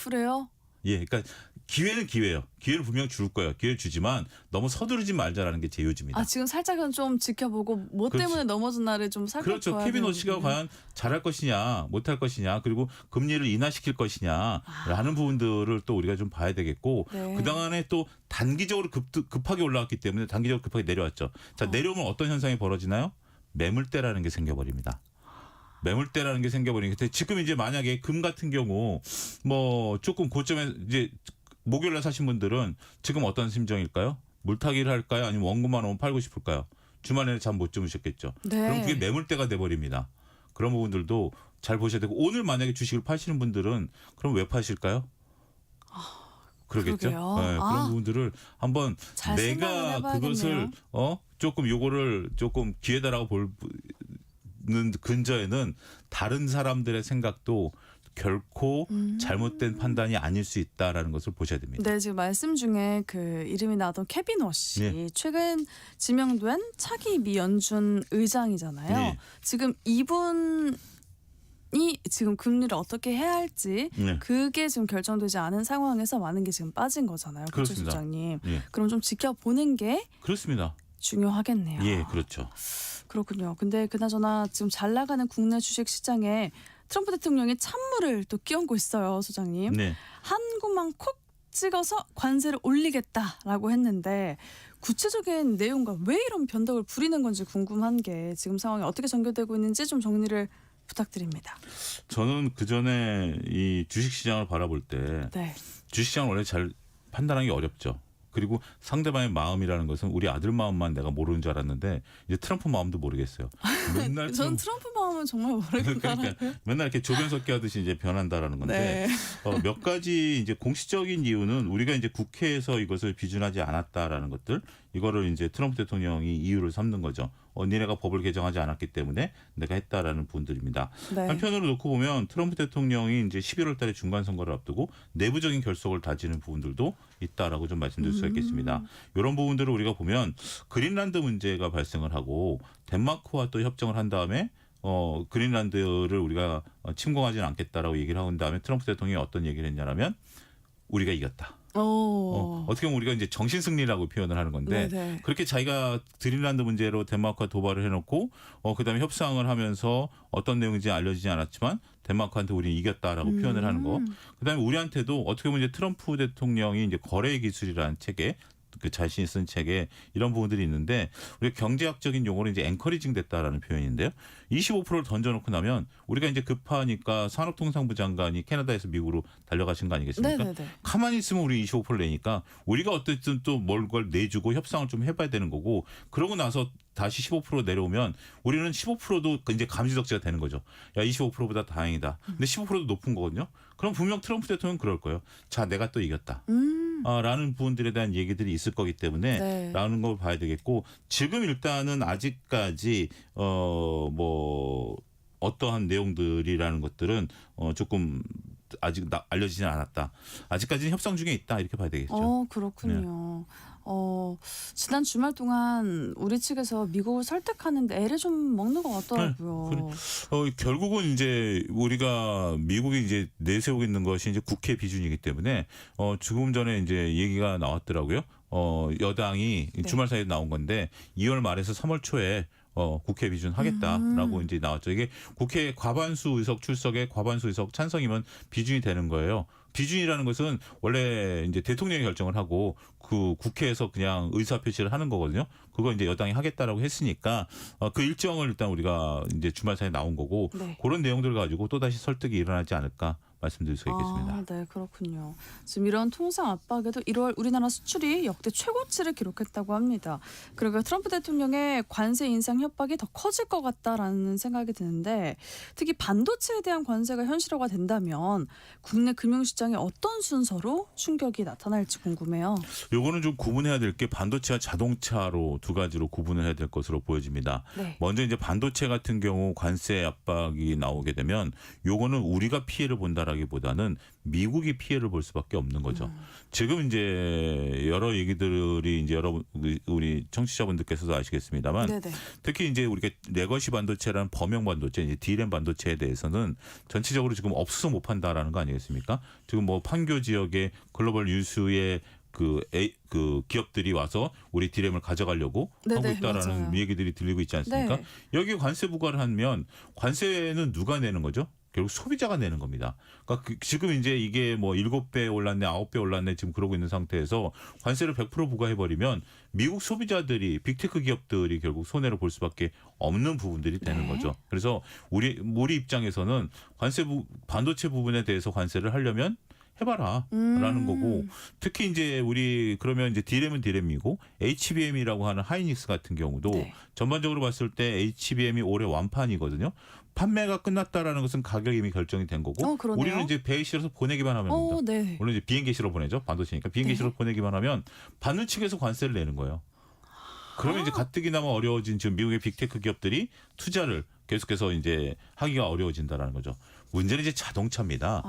그래요? 예, 그러니까 기회는 기회예요. 기회를 분명 줄 거예요. 기회를 주지만 너무 서두르지 말자라는 게 제 요지입니다. 지금 살짝은 좀 지켜보고 뭐 그렇지. 때문에 넘어진 날을 좀 살펴봐야 그렇죠. 케빈 워시가 과연 잘할 것이냐, 못할 것이냐, 그리고 금리를 인하시킬 것이냐라는 부분들을 또 우리가 좀 봐야 되겠고 네. 그동안에 또 단기적으로 급하게 올라왔기 때문에 단기적으로 급하게 내려왔죠. 자, 내려오면 어떤 현상이 벌어지나요? 매물대라는 게 생겨버립니다. 매물대라는 게 생겨버리니까 지금 이제 만약에 금 같은 경우 뭐 조금 고점에 이제 목요일날 사신 분들은 지금 어떤 심정일까요? 물타기를 할까요? 아니면 원금만 오면 팔고 싶을까요? 주말에는 잠 못 주무셨겠죠. 네. 그럼 그게 매물대가 돼버립니다. 그런 부분들도 잘 보셔야 되고 오늘 만약에 주식을 파시는 분들은 그럼 왜 파실까요? 그러겠죠. 그러게요. 네, 그런 부분들을 한번 잘 내가 생각을 해봐야겠네요. 그것을 조금 요거를 조금 기회다라고 보는 근저에는 다른 사람들의 생각도 결코 잘못된 판단이 아닐 수 있다라는 것을 보셔야 됩니다. 네, 지금 말씀 중에 그 이름이 나왔던 케빈 워시 네. 최근 지명된 차기 미 연준 의장이잖아요. 네. 지금 이분 지금 금리를 어떻게 해야 할지 네. 그게 지금 결정되지 않은 상황에서 많은 게 지금 빠진 거잖아요. 그렇죠, 그렇습니다. 소장님. 예. 그럼 좀 지켜보는 게 그렇습니다. 중요하겠네요. 예, 그렇죠. 그렇군요. 근데 그나저나 지금 잘 나가는 국내 주식 시장에 트럼프 대통령이 찬물을 또 끼얹고 있어요, 소장님. 네. 한 곳만 콕 찍어서 관세를 올리겠다라고 했는데 구체적인 내용과 왜 이런 변덕을 부리는 건지 궁금한 게 지금 상황이 어떻게 전개되고 있는지 좀 정리를 부탁드립니다. 저는 그 전에 이 주식 시장을 바라볼 때 네. 주식 시장을 원래 잘 판단하기 어렵죠. 그리고 상대방의 마음이라는 것은 우리 아들 마음만 내가 모르는 줄 알았는데 이제 트럼프 마음도 모르겠어요. 맨날 전 트럼프 마음은 정말 모르겠다. 그러니까 맨날 이렇게 조변석기 하듯이 이제 변한다라는 건데 네. 몇 가지 이제 공식적인 이유는 우리가 이제 국회에서 이것을 비준하지 않았다라는 것들 이거를 이제 트럼프 대통령이 이유를 삼는 거죠. 니네가 법을 개정하지 않았기 때문에 내가 했다라는 부분들입니다. 네. 한편으로 놓고 보면 트럼프 대통령이 이제 11월 달에 중간 선거를 앞두고 내부적인 결속을 다지는 부분들도 있다라고 좀 말씀드릴 수가 있겠습니다. 이런 부분들을 우리가 보면 그린란드 문제가 발생을 하고 덴마크와 또 협정을 한 다음에 그린란드를 우리가 침공하지는 않겠다라고 얘기를 하고 난 다음에 트럼프 대통령이 어떤 얘기를 했냐면 우리가 이겼다. 어떻게 보면 우리가 이제 정신 승리라고 표현을 하는 건데 네네. 그렇게 자기가 그린란드 문제로 덴마크와 도발을 해놓고 그다음에 협상을 하면서 어떤 내용인지 알려지지 않았지만 덴마크한테 우리는 이겼다라고 표현을 하는 거. 그다음에 우리한테도 어떻게 보면 이제 트럼프 대통령이 이제 거래 기술이라는 책에 그 자신이 쓴 책에 이런 부분들이 있는데 우리가 경제학적인 용어로 이제 앵커리징 됐다라는 표현인데요. 25%를 던져놓고 나면 우리가 이제 급하니까 산업통상부 장관이 캐나다에서 미국으로 달려가신 거 아니겠습니까? 네네네. 가만히 있으면 우리 25%를 내니까 우리가 어쨌든 또 뭘 걸 내주고 협상을 좀 해봐야 되는 거고 그러고 나서 다시 15% 내려오면 우리는 15%도 이제 감지덕지가 되는 거죠. 야 25%보다 다행이다. 근데 15%도 높은 거거든요. 그럼 분명 트럼프 대통령은 그럴 거예요. 자 내가 또 이겼다. 라는 부분들에 대한 얘기들이 있을 거기 때문에 네. 라는 걸 봐야 되겠고 지금 일단은 아직까지 뭐 어떠한 내용들이라는 것들은 조금 아직 알려지진 않았다. 아직까지는 협상 중에 있다 이렇게 봐야 되겠죠. 그렇군요. 지난 주말 동안 우리 측에서 미국을 설득하는데 애를 좀 먹는 것 같더라고요. 결국은 이제 우리가 미국이 이제 내세우고 있는 것이 이제 국회 비준이기 때문에 조금 전에 이제 얘기가 나왔더라고요. 여당이 네. 주말 사이에 나온 건데 2월 말에서 3월 초에 국회 비준 하겠다라고 이제 나왔죠. 이게 국회 과반수 의석 출석에 과반수 의석 찬성이면 비준이 되는 거예요. 비준이라는 것은 원래 이제 대통령이 결정을 하고 그 국회에서 그냥 의사 표시를 하는 거거든요. 그거 이제 여당이 하겠다라고 했으니까 그 일정을 일단 우리가 이제 주말 사이에 나온 거고 네. 그런 내용들을 가지고 또 다시 설득이 일어나지 않을까 말씀드릴 수 있겠습니다. 네, 그렇군요. 지금 이런 통상 압박에도 1월 우리나라 수출이 역대 최고치를 기록했다고 합니다. 그러니까 트럼프 대통령의 관세 인상 협박이 더 커질 것 같다라는 생각이 드는데 특히 반도체에 대한 관세가 현실화가 된다면 국내 금융시장에 어떤 순서로 충격이 나타날지 궁금해요. 요거는 좀 구분해야 될 게 반도체와 자동차로 두 가지로 구분을 해야 될 것으로 보여집니다. 네. 먼저 이제 반도체 같은 경우 관세 압박이 나오게 되면 요거는 우리가 피해를 본다라기보다는 미국이 피해를 볼 수밖에 없는 거죠. 지금 이제 여러 얘기들이 이제 여러분 우리 청취자분들께서도 아시겠습니다만 네네. 특히 이제 우리가 레거시 반도체라는 범용 반도체, 이제 D램 반도체에 대해서는 전체적으로 지금 없어서 못 판다라는 거 아니겠습니까? 지금 뭐 판교 지역의 글로벌 유수의 그 기업들이 와서 우리 D램을 가져가려고 하고 네네, 있다라는 맞아요. 얘기들이 들리고 있지 않습니까? 네. 여기에 관세 부과를 하면 관세는 누가 내는 거죠? 결국 소비자가 내는 겁니다. 그러니까 지금 이제 이게 뭐 7배 올랐네, 9배 올랐네 지금 그러고 있는 상태에서 관세를 100% 부과해버리면 미국 소비자들이 빅테크 기업들이 결국 손해를 볼 수밖에 없는 부분들이 되는 네. 거죠. 그래서 우리 입장에서는 반도체 부분에 대해서 관세를 하려면 해봐라 라는 거고 특히 이제 우리 그러면 이제 D램은 D램이고 HBM이라고 하는 하이닉스 같은 경우도 네. 전반적으로 봤을 때 HBM이 올해 완판이거든요. 판매가 끝났다라는 것은 가격이 이미 결정이 된 거고 그러네요. 우리는 이제 배에 실어서 보내기만 하면 됩니다. 네. 물론 이제 비행기에 실어 보내죠. 반도체니까 비행기에 네. 실어 보내기만 하면 받는 측에서 관세를 내는 거예요. 그러면 이제 가뜩이나마 어려워진 지금 미국의 빅테크 기업들이 투자를 계속해서 이제 하기가 어려워진다라는 거죠. 문제는 이제 자동차입니다.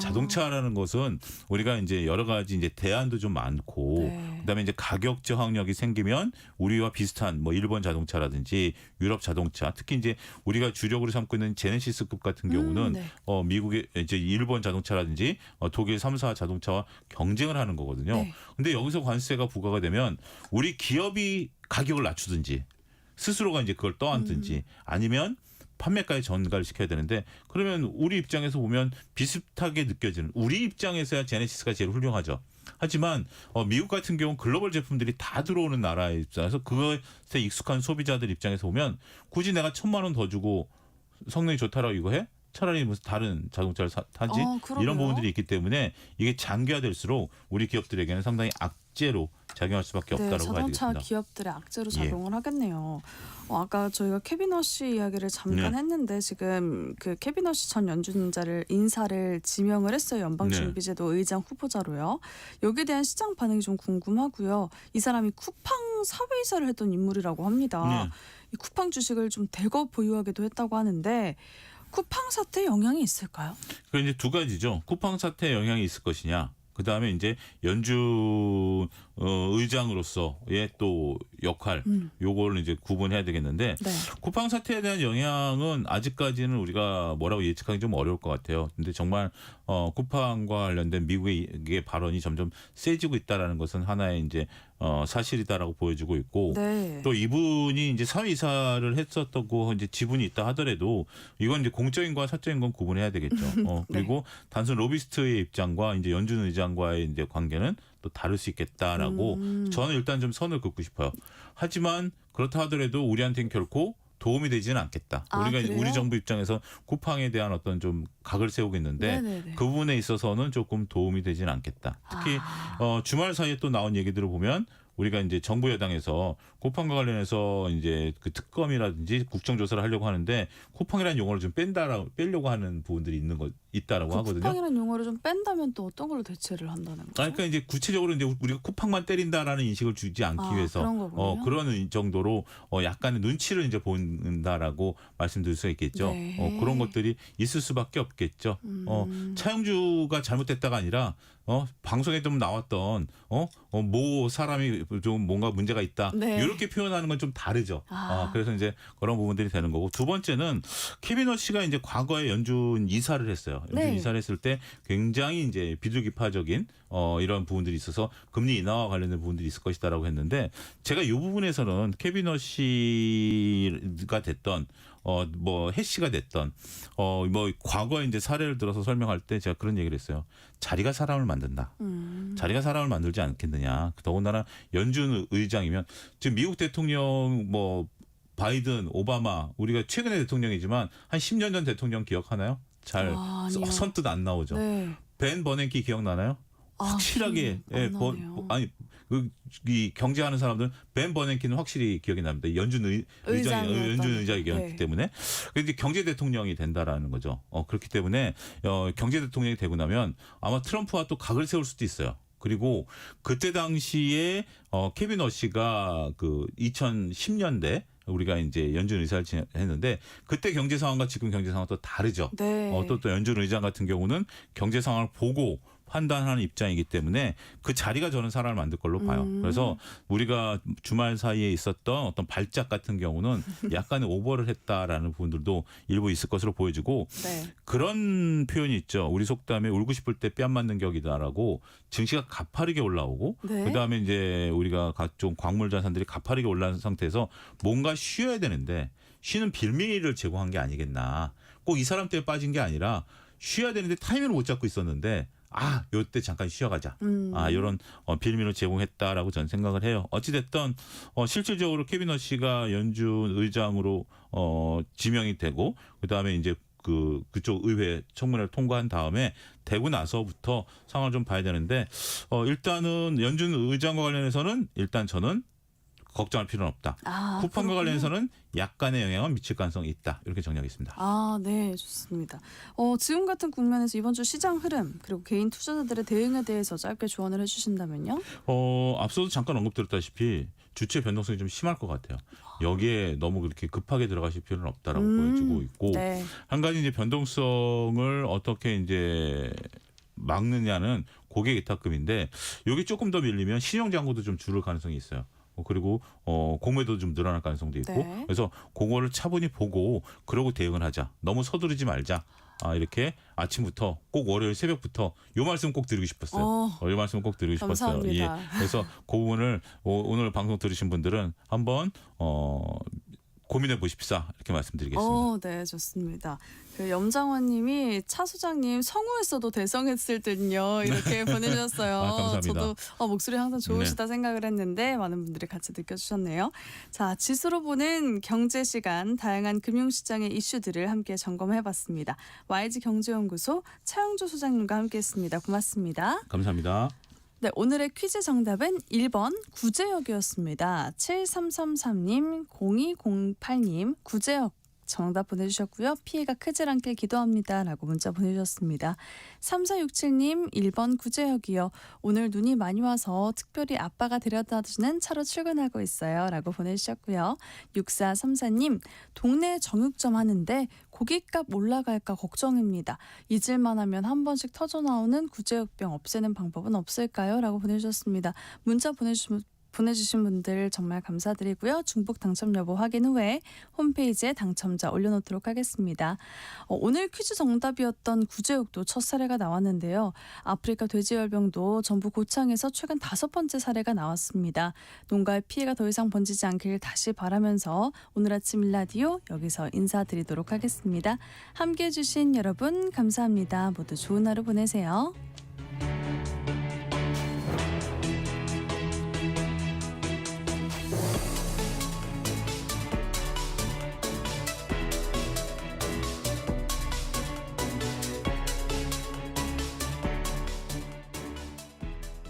자동차라는 것은 우리가 이제 여러 가지 이제 대안도 좀 많고 네. 그다음에 이제 가격 저항력이 생기면 우리와 비슷한 뭐 일본 자동차라든지 유럽 자동차, 특히 이제 우리가 주력으로 삼고 있는 제네시스급 같은 경우는 네. 미국의 이제 일본 자동차라든지 독일 3사 자동차와 경쟁을 하는 거거든요. 네. 근데 여기서 관세가 부과가 되면 우리 기업이 가격을 낮추든지 스스로가 이제 그걸 떠안든지 아니면 판매가에 전가를 시켜야 되는데 그러면 우리 입장에서 보면 비슷하게 느껴지는, 우리 입장에서야 제네시스가 제일 훌륭하죠. 하지만 미국 같은 경우는 글로벌 제품들이 다 들어오는 나라에 입장에서 그것에 익숙한 소비자들 입장에서 보면 굳이 내가 1,000만 원 더 주고 성능이 좋다라고 이거 해? 차라리 무슨 다른 자동차를 타지? 그러게요. 이런 부분들이 있기 때문에 이게 장기화될수록 우리 기업들에게는 상당히 악재로 작용할 수밖에 네, 없다라고 봐야 자동차 되겠습니다. 기업들의 악재로 예. 작용을 하겠네요. 아까 저희가 케비너시 이야기를 잠깐 네. 했는데 지금 그 케비너시 전 연준 인사를 지명을 했어요. 연방준비제도 의장 후보자로요. 여기에 대한 시장 반응이 좀 궁금하고요. 이 사람이 쿠팡 사회이사를 했던 인물이라고 합니다. 네. 이 쿠팡 주식을 좀 대거 보유하기도 했다고 하는데 쿠팡 사태에 영향이 있을까요? 그 이제 두 가지죠. 쿠팡 사태에 영향이 있을 것이냐. 그 다음에 이제 연준 의장으로서의 또 역할, 요걸 이제 구분해야 되겠는데 네. 쿠팡 사태에 대한 영향은 아직까지는 우리가 뭐라고 예측하기 좀 어려울 것 같아요. 근데 정말 쿠팡과 관련된 미국의 발언이 점점 세지고 있다라는 것은 하나의 이제 사실이다라고 보여지고 있고 네. 또 이분이 이제 사회이사를 했었다고 이제 지분이 있다 하더라도 이건 이제 공적인과 사적인 건 구분해야 되겠죠. 그리고 단순 로비스트의 입장과 이제 연준 의장과의 이제 관계는 또 다를 수 있겠다라고 저는 일단 좀 선을 긋고 싶어요. 하지만 그렇다 하더라도 우리한테는 결코 도움이 되지는 않겠다. 우리가 그래요? 우리 정부 입장에서 쿠팡에 대한 어떤 좀 각을 세우겠는데 네네네. 그 부분에 있어서는 조금 도움이 되지는 않겠다. 특히 주말 사이에 또 나온 얘기들을 보면 우리가 이제 정부 여당에서 쿠팡과 관련해서 이제 그 특검이라든지 국정조사를 하려고 하는데 쿠팡이라는 용어를 좀 빼려고 하는 부분들이 있다라고 하거든요. 쿠팡이라는 용어를 좀 뺀다면 또 어떤 걸로 대체를 한다는 거죠? 그러니까 이제 구체적으로 이제 우리가 쿠팡만 때린다라는 인식을 주지 않기 위해서 그런 거군요. 그런 정도로 약간의 눈치를 이제 본다라고 말씀드릴 수 있겠죠. 네. 그런 것들이 있을 수밖에 없겠죠. 차영주가 잘못됐다가 아니라 방송에 좀 나왔던 모 사람이 좀 뭔가 문제가 있다. 네. 이렇게 표현하는 건 좀 다르죠. 그래서 이제 그런 부분들이 되는 거고 두 번째는 케비너 씨가 이제 과거에 연준 이사를 했어요. 연준 네. 이사를 했을 때 굉장히 이제 비둘기파적인 이런 부분들이 있어서 금리 인하와 관련된 부분들이 있을 것이다라고 했는데 제가 이 부분에서는 케비너 씨가 됐던 뭐 해시가 됐던 뭐 과거에 이제 사례를 들어서 설명할 때 제가 그런 얘기를 했어요. 자리가 사람을 만든다. 자리가 사람을 만들지 않겠느냐. 더군다나 연준 의장이면 지금 미국 대통령 뭐 바이든, 오바마 우리가 최근의 대통령이지만 한 10년 전 대통령 기억하나요? 잘 아니요. 선뜻 안 나오죠. 네. 벤 버냉키 기억나나요? 확실하게 안 나네요. 이 경제하는 사람들은 벤 버냉키는 확실히 기억이 납니다. 연준 의장이었기 네. 때문에 근데 경제 대통령이 된다라는 거죠. 그렇기 때문에 경제 대통령이 되고 나면 아마 트럼프와 또 각을 세울 수도 있어요. 그리고 그때 당시에 케빈 어시가 그 2010년대 우리가 이제 연준 의사를 했는데 그때 경제 상황과 지금 경제 상황은 또 다르죠. 네. 또 연준 의장 같은 경우는 경제 상황을 보고 판단하는 입장이기 때문에 그 자리가 저는 사람을 만들 걸로 봐요. 그래서 우리가 주말 사이에 있었던 어떤 발작 같은 경우는 약간의 오버를 했다라는 부분들도 일부 있을 것으로 보여지고 네. 그런 표현이 있죠. 우리 속담에 울고 싶을 때 뺨 맞는 격이다라고 증시가 가파르게 올라오고 네. 그다음에 이제 우리가 각종 광물 자산들이 가파르게 올라온 상태에서 뭔가 쉬어야 되는데 쉬는 빌미를 제공한 게 아니겠나. 꼭 이 사람 때문에 빠진 게 아니라 쉬어야 되는데 타이밍을 못 잡고 있었는데 요때 잠깐 쉬어가자. 이런 빌미를 제공했다라고 저는 생각을 해요. 어찌됐든 실질적으로 케비너 씨가 연준 의장으로 지명이 되고 그다음에 이제 그쪽 의회 청문회를 통과한 다음에 되고 나서부터 상황을 좀 봐야 되는데 일단은 연준 의장과 관련해서는 일단 저는 걱정할 필요는 없다. 쿠팡과 관련해서는 약간의 영향은 미칠 가능성이 있다. 이렇게 정리하겠습니다. 네, 좋습니다. 지금 같은 국면에서 이번 주 시장 흐름 그리고 개인 투자자들의 대응에 대해서 짧게 조언을 해주신다면요? 앞서도 잠깐 언급드렸다시피 주체 변동성이 좀 심할 것 같아요. 여기에 너무 그렇게 급하게 들어가실 필요는 없다라고 보여지고 있고 네. 한 가지 이제 변동성을 어떻게 이제 막느냐는 고객 위탁금인데 여기 조금 더 밀리면 신용 잔고도 좀 줄을 가능성이 있어요. 그리고 공매도 좀 늘어날 가능성도 있고 네. 그래서 그거를 차분히 보고 그러고 대응을 하자. 너무 서두르지 말자. 이렇게 아침부터 꼭 월요일 새벽부터 요 말씀 꼭 드리고 싶었어요. 요 말씀 꼭 드리고 싶었어요. 감사합니다. 그래서 그 부분을 오늘 방송 들으신 분들은 한번 고민해 보십사 이렇게 말씀드리겠습니다. 네, 좋습니다. 그 염장원님이 차 소장님 성우했어도 대성했을 듯요 이렇게 보내주셨어요. 감사합니다. 저도 목소리 항상 좋으시다 생각을 했는데 많은 분들이 같이 느껴주셨네요. 자, 지수로 보는 경제 시간 다양한 금융시장의 이슈들을 함께 점검해봤습니다. YG 경제연구소 차영주 소장님과 함께했습니다. 고맙습니다. 감사합니다. 네, 오늘의 퀴즈 정답은 1번 구제역이었습니다. 7333님, 0208님, 구제역 정답 보내주셨고요. 피해가 크질 않길 기도합니다. 라고 문자 보내주셨습니다. 3467님 1번 구제역이요. 오늘 눈이 많이 와서 특별히 아빠가 데려다주는 차로 출근하고 있어요. 라고 보내주셨고요. 6434님 동네 정육점 하는데 고깃값 올라갈까 걱정입니다. 잊을만 하면 한 번씩 터져나오는 구제역병 없애는 방법은 없을까요? 라고 보내주셨습니다. 문자 보내주신 분들 정말 감사드리고요. 중복 당첨 여부 확인 후에 홈페이지에 당첨자 올려놓도록 하겠습니다. 오늘 퀴즈 정답이었던 구제역도 첫 사례가 나왔는데요. 아프리카 돼지열병도 전북 고창에서 최근 5번째 사례가 나왔습니다. 농가에 피해가 더 이상 번지지 않길 다시 바라면서 오늘 아침 일라디오 여기서 인사드리도록 하겠습니다. 함께해 주신 여러분 감사합니다. 모두 좋은 하루 보내세요.